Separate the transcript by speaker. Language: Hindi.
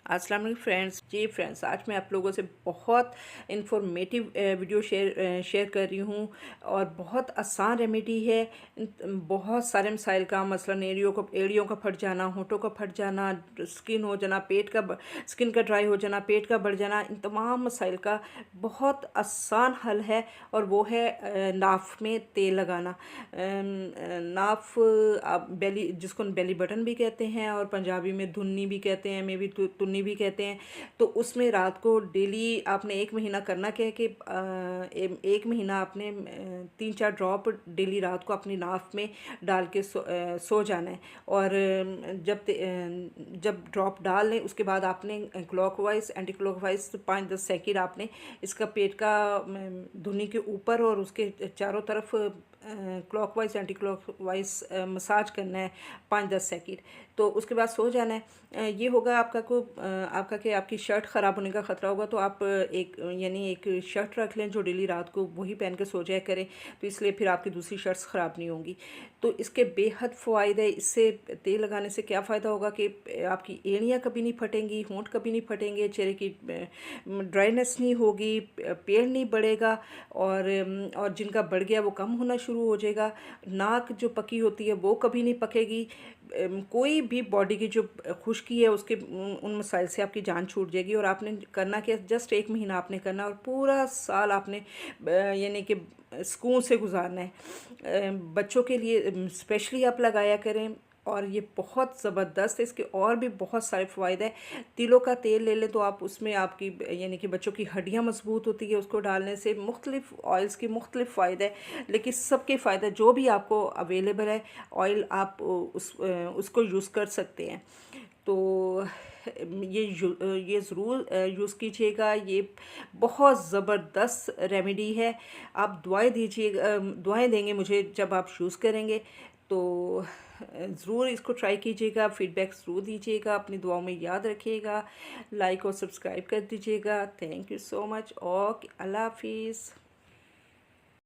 Speaker 1: अस्सलाम वालेकुम फ्रेंड्स। जी फ्रेंड्स, आज मैं आप लोगों से बहुत इन्फॉर्मेटिव वीडियो शेयर कर रही हूँ और बहुत आसान रेमेडी है। बहुत सारे मसाइल का, मसलन एड़ियों का फट जाना, होंठों का फट जाना, स्किन हो जाना, स्किन का ड्राई हो जाना, पेट का बढ़ जाना, इन तमाम मसाइल का बहुत आसान हल है और वो है नाफ में तेल लगाना। नाफ आप बेली जिसको बेली बटन भी कहते हैं और पंजाबी में धुन्नी भी कहते हैं, मे भी तुन्नी भी कहते हैं। तो उसमें रात को डेली आपने 1 महीना करना क्या है कि 1 महीना आपने 3-4 ड्रॉप डेली रात को अपनी नाफ में डाल के सो जाना है। और जब ड्रॉप डाल लें उसके बाद आपने क्लॉकवाइज एंटी क्लॉकवाइज 5-10 सेकंड आपने इसका पेट का धुनी के ऊपर और उसके चारों तरफ क्लॉकवाइज एंटी क्लॉकवाइज मसाज करना है 5-10 सेकंड। तो उसके बाद सो जाना है। ये होगा आपका कि आपकी शर्ट ख़राब होने का ख़तरा होगा, तो आप एक शर्ट रख लें जो डेली रात को वही पहन के सो जाया करें, तो इसलिए फिर आपकी दूसरी शर्ट्स ख़राब नहीं होंगी। तो इसके बेहद फ़वाइद है। इससे तेल लगाने से क्या फ़ायदा होगा कि आपकी एड़ियाँ कभी नहीं फटेंगी, होंठ कभी नहीं फटेंगे, चेहरे की ड्राइनेस नहीं होगी, पेड़ नहीं बढ़ेगा और जिनका बढ़ गया वो कम होना शुरू हो जाएगा। नाक जो पकी होती है वो कभी नहीं पकेगी। कोई भी बॉडी की जो खुश्की है उसके उन मसाइल से आपकी जान छूट जाएगी। और आपने करना क्या, जस्ट 1 महीना आपने करना और पूरा साल आपने यानी कि सुकून से गुजारना है। बच्चों के लिए स्पेशली आप लगाया करें और ये बहुत ज़बरदस्त है। इसके और भी बहुत सारे फ़ायदे हैं। तिलों का तेल ले लें तो आप उसमें आपकी यानी कि बच्चों की हड्डियां मजबूत होती है, उसको डालने से मुख्तलिफ़ ऑयल्स की मुख्तलिफ़ फ़ायदे हैं, लेकिन सबके फ़ायदे जो भी आपको अवेलेबल है ऑयल आप उसको यूज़ कर सकते हैं। तो ये ज़रूर यूज़ कीजिएगा। ये बहुत ज़बरदस्त रेमेडी है। आप दुआएं देंगे मुझे जब आप यूज़ करेंगे, तो ज़रूर इसको ट्राई कीजिएगा। फ़ीडबैक ज़रूर दीजिएगा, अपनी दुआओं में याद रखिएगा, लाइक और सब्सक्राइब कर दीजिएगा। Thank you so much. Okay, अल्लाह हाफिज़।